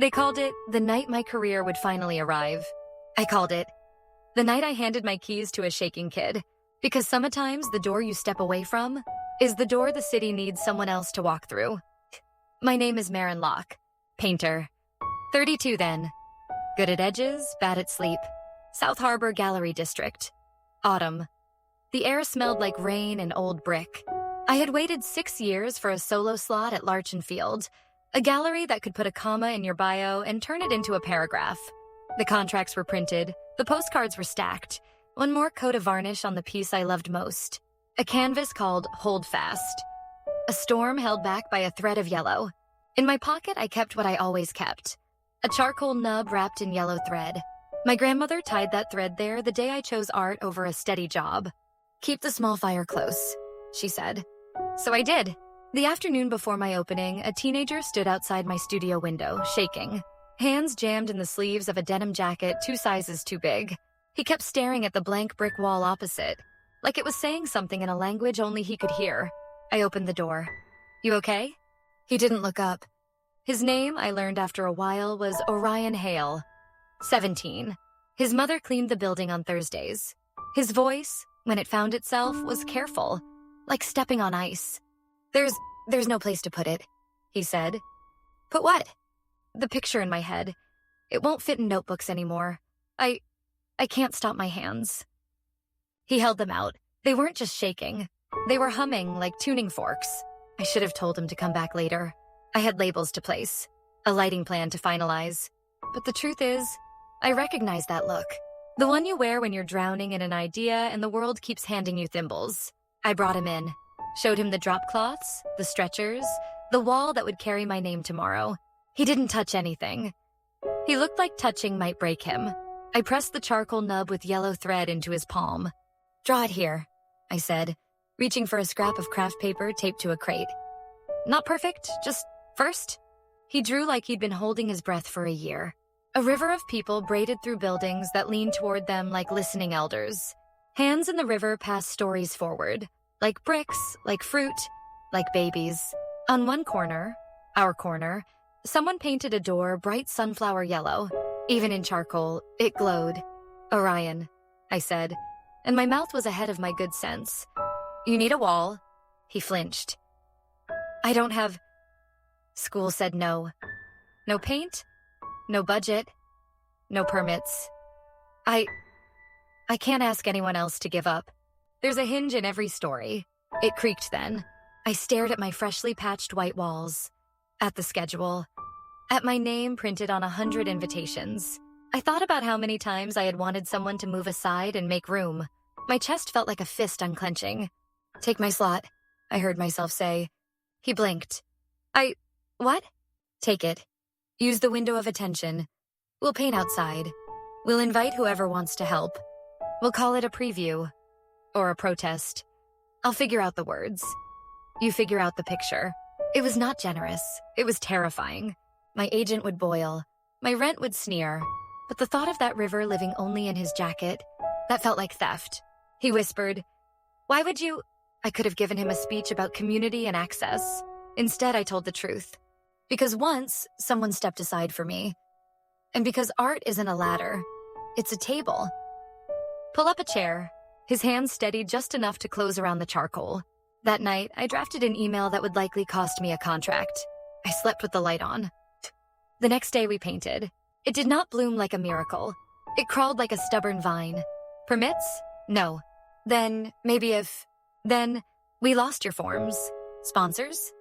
They called it the night my career would finally arrive. I called it the night I handed my keys to a shaking kid, because sometimes the door you step away from is the door the city needs someone else to walk through. My name is Marin Locke, painter. 32 then. Good at edges, bad at sleep. South Harbor Gallery District. Autumn. The air smelled like rain and old brick. I had waited 6 years for a solo slot at Larch and Field, a gallery that could put a comma in your bio and turn it into a paragraph. The contracts were printed, the postcards were stacked, one more coat of varnish on the piece I loved most, a canvas called Hold Fast. A storm held back by a thread of yellow. In my pocket, I kept what I always kept, a charcoal nub wrapped in yellow thread. My grandmother tied that thread there the day I chose art over a steady job. "Keep the small fire close," she said. So I did. The afternoon before my opening, a teenager stood outside my studio window, shaking, hands jammed in the sleeves of a denim jacket 2 sizes too big. He kept staring at the blank brick wall opposite, like it was saying something in a language only he could hear. I opened the door. "You okay?" He didn't look up. His name, I learned after a while, was Orion Hale. 17. His mother cleaned the building on Thursdays. His voice, when it found itself, was careful, like stepping on ice. There's no place to put it," he said. "Put what?" "The picture in my head. It won't fit in notebooks anymore. I can't stop my hands." He held them out. They weren't just shaking. They were humming like tuning forks. I should have told him to come back later. I had labels to place, a lighting plan to finalize. But the truth is, I recognize that look. The one you wear when you're drowning in an idea and the world keeps handing you thimbles. I brought him in, showed him the drop cloths, the stretchers, the wall that would carry my name tomorrow. He didn't touch anything. He looked like touching might break him. I pressed the charcoal nub with yellow thread into his palm. "Draw it here," I said, reaching for a scrap of craft paper taped to a crate. "Not perfect, just first." He drew like he'd been holding his breath for a year. A river of people braided through buildings that leaned toward them like listening elders. Hands in the river passed stories forward, like bricks, like fruit, like babies. On one corner, our corner, someone painted a door bright sunflower yellow. Even in charcoal, it glowed. "Orion," I said, and my mouth was ahead of my good sense. "You need a wall." He flinched. "I don't have..." School said no. No paint, no budget, no permits. I can't ask anyone else to give up. There's a hinge in every story. It creaked then. I stared at my freshly patched white walls, at the schedule, at my name printed on 100 invitations. I thought about how many times I had wanted someone to move aside and make room. My chest felt like a fist unclenching. "Take my slot," I heard myself say. He blinked. What? "Take it. Use the window of attention. We'll paint outside. We'll invite whoever wants to help. We'll call it a preview. Or a protest. I'll figure out the words. You figure out the picture." It was not generous. It was terrifying. My agent would boil. My rent would sneer. But the thought of that river living only in his jacket, that felt like theft. He whispered, "Why would you..." I could have given him a speech about community and access. Instead, I told the truth. Because once, someone stepped aside for me. And because art isn't a ladder, it's a table. "Pull up a chair." His hands steadied just enough to close around the charcoal. That night, I drafted an email that would likely cost me a contract. I slept with the light on. The next day we painted. It did not bloom like a miracle. It crawled like a stubborn vine. Permits? No. Then, maybe if... Then, we lost your forms. Sponsors?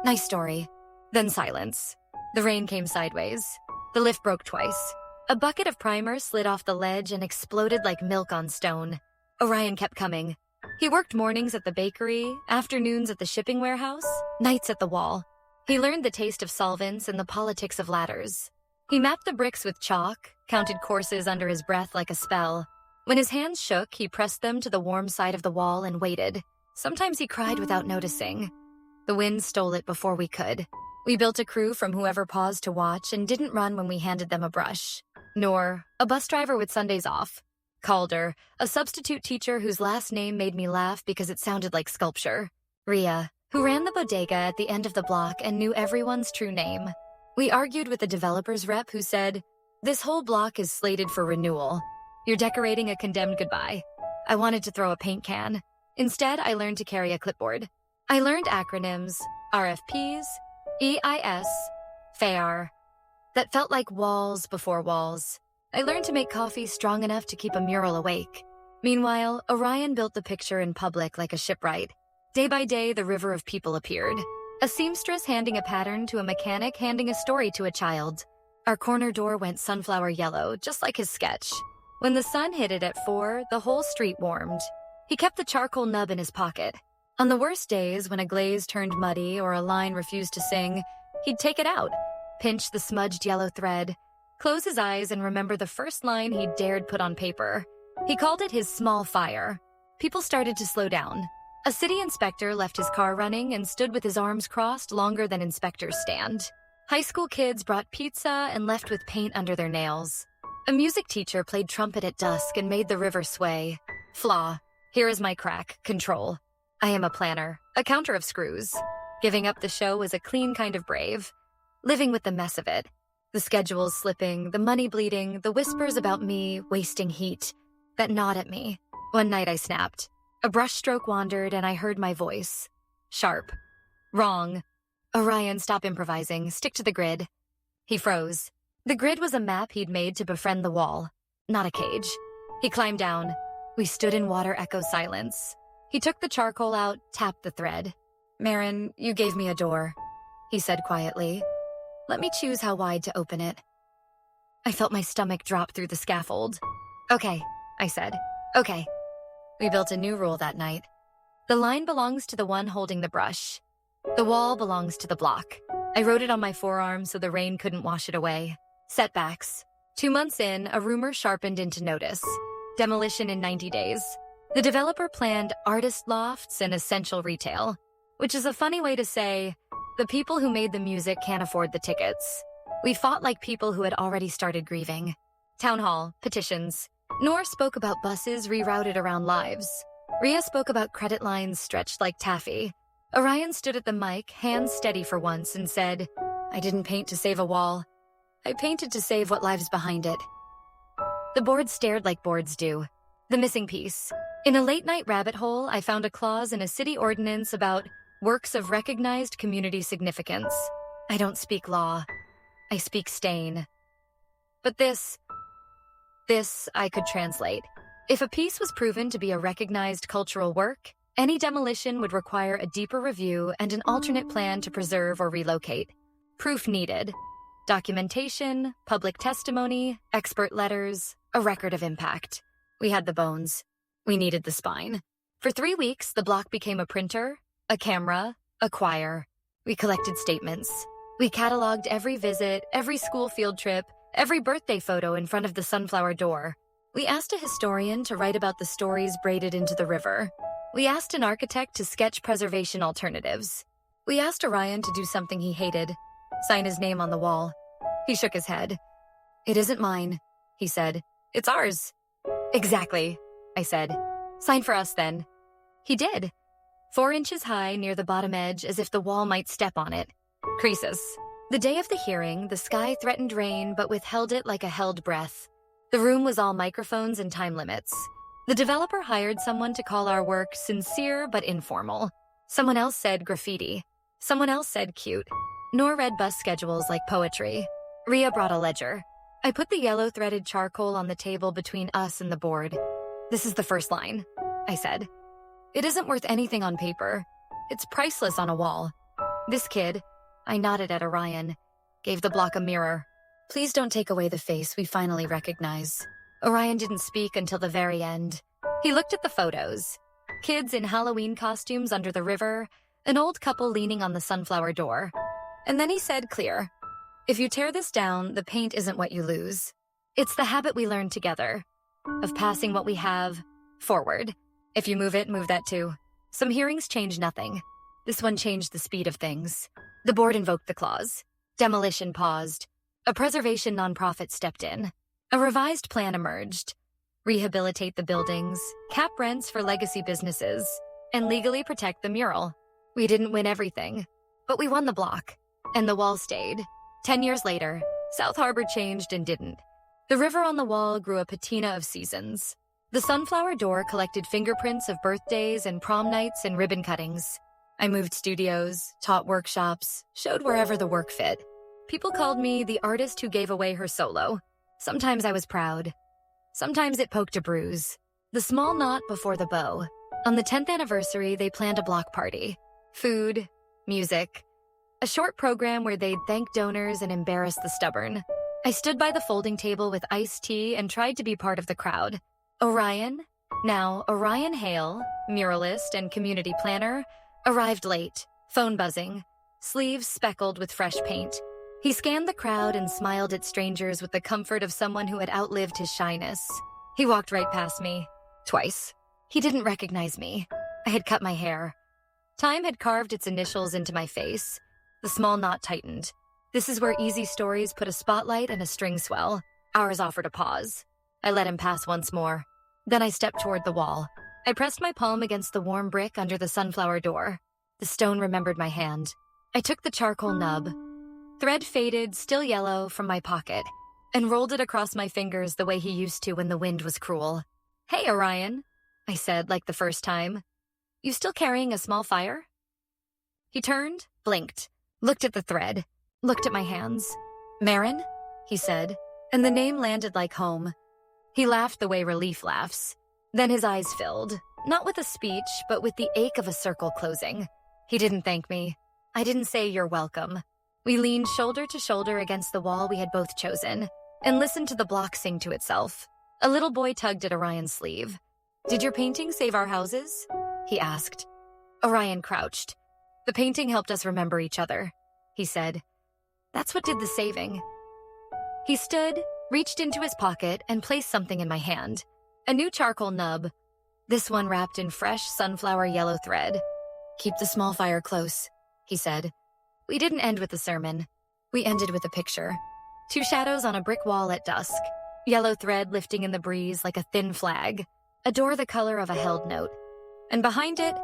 Nice story. Then silence. The rain came sideways. The lift broke twice. A bucket of primer slid off the ledge and exploded like milk on stone. Orion kept coming. He worked mornings at the bakery, afternoons at the shipping warehouse, nights at the wall. He learned the taste of solvents and the politics of ladders. He mapped the bricks with chalk, counted courses under his breath like a spell. When his hands shook, he pressed them to the warm side of the wall and waited. Sometimes he cried without noticing. The wind stole it before we could. We built a crew from whoever paused to watch and didn't run when we handed them a brush. Nor a bus driver with Sundays off. Calder, a substitute teacher whose last name made me laugh because it sounded like sculpture. Ria, who ran the bodega at the end of the block and knew everyone's true name. We argued with the developer's rep who said, "This whole block is slated for renewal. You're decorating a condemned goodbye." I wanted to throw a paint can. Instead, I learned to carry a clipboard. I learned acronyms, RFPs, EIS, FAIR. That felt like walls before walls. I learned to make coffee strong enough to keep a mural awake. Meanwhile, Orion built the picture in public like a shipwright. Day by day, the river of people appeared. A seamstress handing a pattern to a mechanic handing a story to a child. Our corner door went sunflower yellow, just like his sketch. When the sun hit it at 4, the whole street warmed. He kept the charcoal nub in his pocket. On the worst days, when a glaze turned muddy or a line refused to sing, he'd take it out, pinch the smudged yellow thread, close his eyes and remember the first line he'd dared put on paper. He called it his small fire. People started to slow down. A city inspector left his car running and stood with his arms crossed longer than inspectors stand. High school kids brought pizza and left with paint under their nails. A music teacher played trumpet at dusk and made the river sway. Flaw. Here is my crack. Control. I am a planner, a counter of screws. Giving up the show was a clean kind of brave. Living with the mess of it. The schedules slipping, the money bleeding, the whispers about me wasting heat. That gnawed at me. One night I snapped. A brushstroke wandered and I heard my voice. Sharp. Wrong. Orion, stop improvising. Stick to the grid. He froze. The grid was a map he'd made to befriend the wall, not a cage. He climbed down. We stood in water echo silence. He took the charcoal out, tapped the thread. "Marin, you gave me a door," he said quietly. "Let me choose how wide to open it." I felt my stomach drop through the scaffold. "Okay," I said. "Okay." We built a new rule that night. The line belongs to the one holding the brush. The wall belongs to the block. I wrote it on my forearm so the rain couldn't wash it away. Setbacks. 2 months in, a rumor sharpened into notice. Demolition in 90 days. The developer planned artist lofts and essential retail, which is a funny way to say, the people who made the music can't afford the tickets. We fought like people who had already started grieving. Town hall, petitions. Noor spoke about buses rerouted around lives. Ria spoke about credit lines stretched like taffy. Orion stood at the mic, hands steady for once, and said, "I didn't paint to save a wall. I painted to save what lives behind it." The board stared like boards do. The missing piece. In a late-night rabbit hole, I found a clause in a city ordinance about works of recognized community significance. I don't speak law. I speak stain. But this I could translate. If a piece was proven to be a recognized cultural work, any demolition would require a deeper review and an alternate plan to preserve or relocate. Proof needed. Documentation, public testimony, expert letters, a record of impact. We had the bones. We needed the spine. For 3 weeks, the block became a printer, a camera, a choir. We collected statements. We cataloged every visit, every school field trip, every birthday photo in front of the sunflower door. We asked a historian to write about the stories braided into the river. We asked an architect to sketch preservation alternatives. We asked Orion to do something he hated, sign his name on the wall. He shook his head. "It isn't mine," he said. "It's ours." "Exactly," I said. "Sign for us, then." He did. 4 inches high near the bottom edge as if the wall might step on it. Creases. The day of the hearing, the sky threatened rain but withheld it like a held breath. The room was all microphones and time limits. The developer hired someone to call our work sincere but informal. Someone else said graffiti. Someone else said cute. Nor read bus schedules like poetry. Ria brought a ledger. I put the yellow-threaded charcoal on the table between us and the board. "This is the first line," I said. "It isn't worth anything on paper. It's priceless on a wall. This kid," I nodded at Orion, "gave the block a mirror. Please don't take away the face we finally recognize." Orion didn't speak until the very end. He looked at the photos. Kids in Halloween costumes under the river, an old couple leaning on the sunflower door. And then he said clear, "If you tear this down, the paint isn't what you lose. It's the habit we learned together, of passing what we have forward. If you move it, move that too. Some hearings change nothing. This one changed the speed of things." The board invoked the clause. Demolition paused. A preservation nonprofit stepped in. A revised plan emerged. Rehabilitate the buildings, cap rents for legacy businesses, and legally protect the mural. We didn't win everything, but we won the block, and the wall stayed. 10 years later, South Harbor changed and didn't. The river on the wall grew a patina of seasons. The sunflower door collected fingerprints of birthdays and prom nights and ribbon cuttings. I moved studios, taught workshops, showed wherever the work fit. People called me the artist who gave away her solo. Sometimes I was proud. Sometimes it poked a bruise. The small knot before the bow. On the 10th anniversary, they planned a block party. Food, music, a short program where they'd thank donors and embarrass the stubborn. I stood by the folding table with iced tea and tried to be part of the crowd. Orion, now Orion Hale, muralist and community planner, arrived late, phone buzzing, sleeves speckled with fresh paint. He scanned the crowd and smiled at strangers with the comfort of someone who had outlived his shyness. He walked right past me, twice. He didn't recognize me. I had cut my hair. Time had carved its initials into my face. The small knot tightened. This is where easy stories put a spotlight and a string swell. Ours offered a pause. I let him pass once more. Then I stepped toward the wall. I pressed my palm against the warm brick under the sunflower door. The stone remembered my hand. I took the charcoal nub, thread faded, still yellow, from my pocket, and rolled it across my fingers the way he used to when the wind was cruel. "Hey, Orion," I said like the first time. "You still carrying a small fire?" He turned, blinked, looked at the thread, looked at my hands. "Marin?" he said, and the name landed like home. He laughed the way relief laughs. Then his eyes filled, not with a speech, but with the ache of a circle closing. He didn't thank me. I didn't say "you're welcome." We leaned shoulder to shoulder against the wall we had both chosen, and listened to the block sing to itself. A little boy tugged at Orion's sleeve. "Did your painting save our houses?" he asked. Orion crouched. "The painting helped us remember each other," he said. "That's what did the saving." He stood, reached into his pocket, and placed something in my hand. A new charcoal nub, this one wrapped in fresh sunflower yellow thread. "Keep the small fire close," he said. We didn't end with a sermon. We ended with a picture. 2 shadows on a brick wall at dusk. Yellow thread lifting in the breeze like a thin flag. A door the color of a held note. And behind it,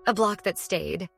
a block that stayed.